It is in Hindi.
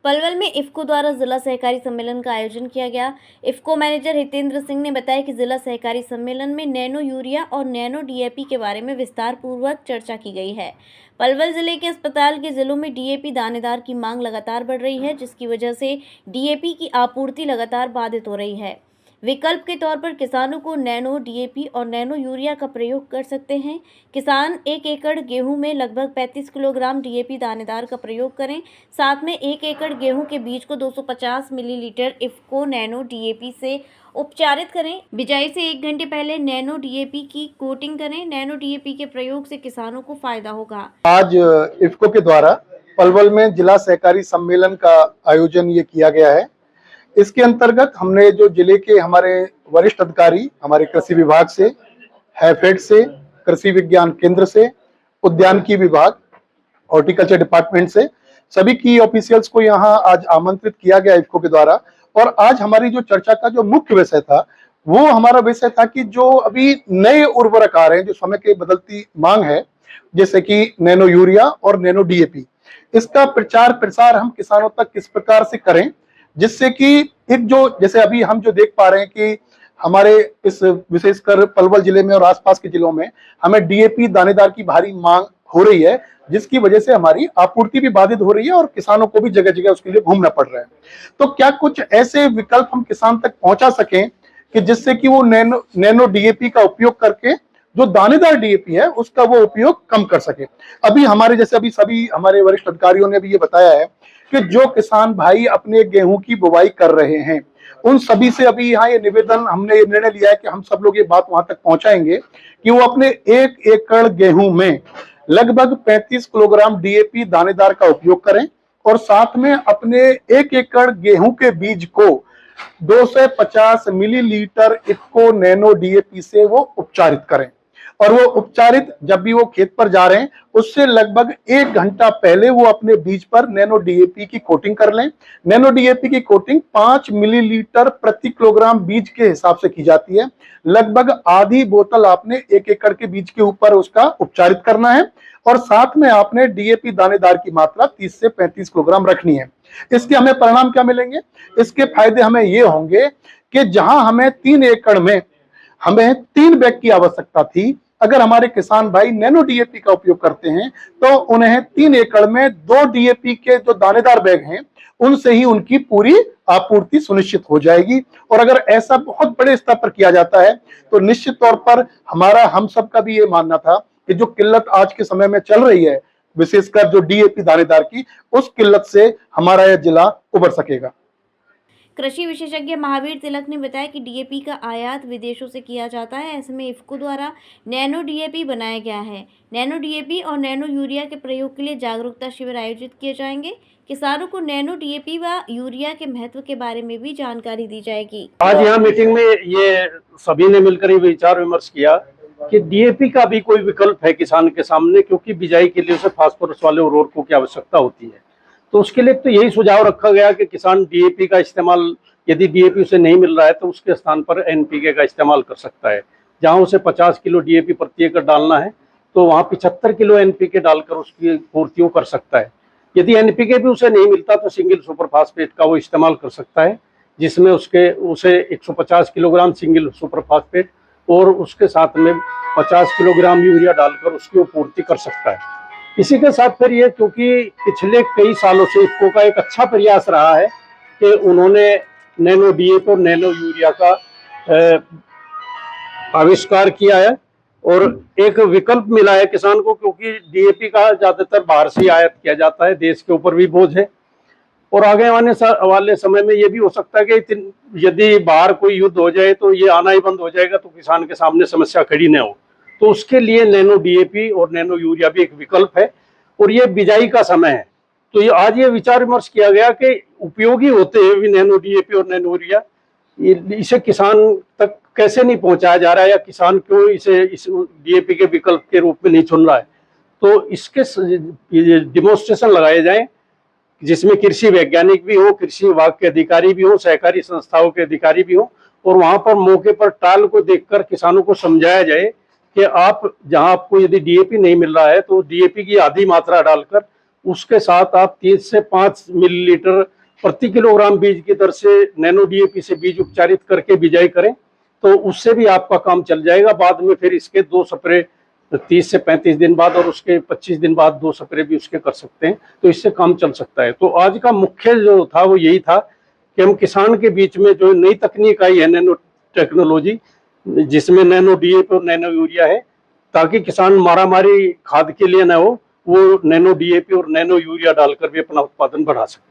पलवल में इफ्को द्वारा जिला सहकारी सम्मेलन का आयोजन किया गया। इफ्को मैनेजर हितेंद्र सिंह ने बताया कि जिला सहकारी सम्मेलन में नैनो यूरिया और नैनो डीएपी के बारे में विस्तार पूर्वक चर्चा की गई है। पलवल जिले के अस्पताल के जिलों में डीएपी दानेदार की मांग लगातार बढ़ रही है, जिसकी वजह से डीएपी की आपूर्ति लगातार बाधित हो रही है। विकल्प के तौर पर किसानों को नैनो डीएपी और नैनो यूरिया का प्रयोग कर सकते हैं। किसान 1 एकड़ गेहूं में लगभग 35 किलोग्राम डीएपी दानेदार का प्रयोग करें। साथ में 1 एकड़ गेहूं के बीज को 250 मिलीलीटर इफ्को नैनो डीएपी से उपचारित करें। बिजाई से 1 घंटे पहले नैनो डीएपी की कोटिंग करें। नैनो डीएपी के प्रयोग से किसानों को फायदा होगा। आज इफ्को के द्वारा पलवल में जिला सहकारी सम्मेलन का आयोजन ये किया गया है। इसके अंतर्गत हमने जो जिले के हमारे वरिष्ठ अधिकारी, हमारे कृषि विभाग से, हैफेड से, कृषि विज्ञान केंद्र से, उद्यानिकी विभाग, हॉर्टिकल्चर डिपार्टमेंट से, सभी की ऑफिशियल्स को यहाँ आज आमंत्रित किया गया इफ्को के द्वारा। और आज हमारी जो चर्चा का जो मुख्य विषय था वो हमारा विषय था कि जो अभी नए उर्वरक आ रहे हैं, जो समय की बदलती मांग है, जैसे कि नैनो यूरिया और नैनो डीएपी, इसका प्रचार प्रसार हम किसानों तक किस प्रकार से करें, जिससे कि एक जो जैसे अभी हम जो देख पा रहे हैं कि हमारे इस विशेषकर पलवल जिले में और आसपास के जिलों में हमें डीएपी दानेदार की भारी मांग हो रही है, जिसकी वजह से हमारी आपूर्ति भी बाधित हो रही है और किसानों को भी जगह जगह उसके लिए घूमना पड़ रहा है। तो क्या कुछ ऐसे विकल्प हम किसान तक पहुंचा सकें कि जिससे कि वो नैनो डीएपी का उपयोग करके जो दानेदार डीएपी है उसका वो उपयोग कम कर सके। अभी हमारे जैसे अभी सभी हमारे वरिष्ठ अधिकारियों ने भी ये बताया है कि जो किसान भाई अपने गेहूं की बुवाई कर रहे हैं उन सभी से अभी यहाँ ये निवेदन, हमने ये निर्णय लिया है कि हम सब लोग ये बात वहां तक पहुंचाएंगे कि वो अपने 1 एकड़ गेहूं में लगभग 35 किलोग्राम डीएपी दानेदार का उपयोग करें और साथ में अपने 1 एकड़ गेहूं के बीज को 250 मिलीलीटर इफ्को नैनो डीएपी से वो उपचारित करें। और वो उपचारित जब भी वो खेत पर जा रहे हैं उससे लगभग 1 घंटा पहले वो अपने बीज पर नैनो डीएपी की कोटिंग कर लें। नैनो डीएपी की कोटिंग 5 मिलीलीटर प्रति किलोग्राम बीज के हिसाब से की जाती है। लगभग आधी बोतल आपने 1 एकड़ के बीज के ऊपर उसका उपचारित करना है और साथ में आपने डीएपी दानेदार की मात्रा 30 से 35 किलोग्राम रखनी है। इसके हमें परिणाम क्या मिलेंगे? इसके फायदे हमें ये होंगे कि जहां हमें 3 एकड़ में हमें 3 बैग की आवश्यकता थी, अगर हमारे किसान भाई नैनो डीएपी का उपयोग करते हैं तो उन्हें 3 एकड़ में 2 डीएपी के जो दानेदार बैग हैं उनसे ही उनकी पूरी आपूर्ति सुनिश्चित हो जाएगी। और अगर ऐसा बहुत बड़े स्तर पर किया जाता है तो निश्चित तौर पर हम सबका भी ये मानना था कि जो किल्लत आज के समय में चल रही है, विशेषकर जो डीएपी दानेदार की, उस किल्लत से हमारा यह जिला उबर सकेगा। कृषि विशेषज्ञ महावीर तिलक ने बताया कि डीएपी का आयात विदेशों से किया जाता है। ऐसे में इफ्को द्वारा नैनो डीएपी बनाया गया है। नैनो डीएपी और नैनो यूरिया के प्रयोग के लिए जागरूकता शिविर आयोजित किए जाएंगे। किसानों को नैनो डीएपी व यूरिया के महत्व के बारे में भी जानकारी दी जाएगी। आज यहाँ मीटिंग में ये सभी ने मिलकर ये विचार विमर्श किया कि डीएपी का भी कोई विकल्प है किसान के सामने, क्योंकि बिजाई के लिए उसे फास्फोरस वाले उर्वरकों की आवश्यकता होती है। तो उसके लिए तो यही सुझाव रखा गया कि किसान डीएपी का इस्तेमाल, यदि डीएपी उसे नहीं मिल रहा है तो उसके स्थान पर एनपीके का इस्तेमाल कर सकता है। जहां उसे 50 किलो डीएपी प्रति एकड़ डालना है तो वहां 75 किलो एनपीके डालकर उसकी पूर्ति कर सकता है। यदि एनपीके भी उसे नहीं मिलता तो सिंगल सुपर फास्फेट का वो इस्तेमाल कर सकता है, जिसमें उसे 150 किलोग्राम सिंगल सुपर फास्फेट और उसके साथ में 50 किलोग्राम यूरिया डालकर उसकी वो पूर्ति कर सकता है। इसी के साथ फिर ये, क्योंकि पिछले कई सालों से इफ्को का एक अच्छा प्रयास रहा है कि उन्होंने नैनो डीएपी और नैनो यूरिया का आविष्कार किया है और एक विकल्प मिला है किसान को, क्योंकि डीएपी का ज्यादातर बाहर से आयात किया जाता है, देश के ऊपर भी बोझ है। और आगे आने वाले समय में ये भी हो सकता है कि यदि बाहर कोई युद्ध हो जाए तो ये आना ही बंद हो जाएगा, तो किसान के सामने समस्या खड़ी न हो। तो उसके लिए नैनो डीएपी और नैनो यूरिया भी एक विकल्प है। और ये बिजाई का समय है तो ये आज ये विचार विमर्श किया गया कि उपयोगी होते हैं भी नैनो डीएपी और नैनो यूरिया, इसे किसान तक कैसे नहीं पहुंचाया जा रहा है, या किसान क्यों इस डीएपी के विकल्प के रूप में नहीं चुन रहा है। तो इसके डिमोन्स्ट्रेशन लगाए जाएं जिसमें कृषि वैज्ञानिक भी हो, कृषि विभाग के अधिकारी भी हो, सहकारी संस्थाओं के अधिकारी भी हो, और वहां पर मौके पर ट्रायल को देखकर किसानों को समझाया जाए कि आप जहां आपको यदि डीएपी नहीं मिल रहा है तो डीएपी की आधी मात्रा डालकर उसके साथ आप 3 से 5 मिलीलीटर प्रति किलोग्राम बीज की दर से नैनो डीएपी से बीज उपचारित करके बिजाई करें, तो उससे भी आपका काम चल जाएगा। बाद में फिर इसके 2 स्प्रे 30 से 35 दिन बाद और उसके 25 दिन बाद 2 स्प्रे भी उसके कर सकते हैं, तो इससे काम चल सकता है। तो आज का मुख्य जो था वो यही था कि हम किसान के बीच में जो नई तकनीक आई है नैनो टेक्नोलॉजी, जिसमें नैनो डीएपी और नैनो यूरिया है, ताकि किसान मारामारी खाद के लिए न हो, वो नैनो डीएपी और नैनो यूरिया डालकर भी अपना उत्पादन बढ़ा सके।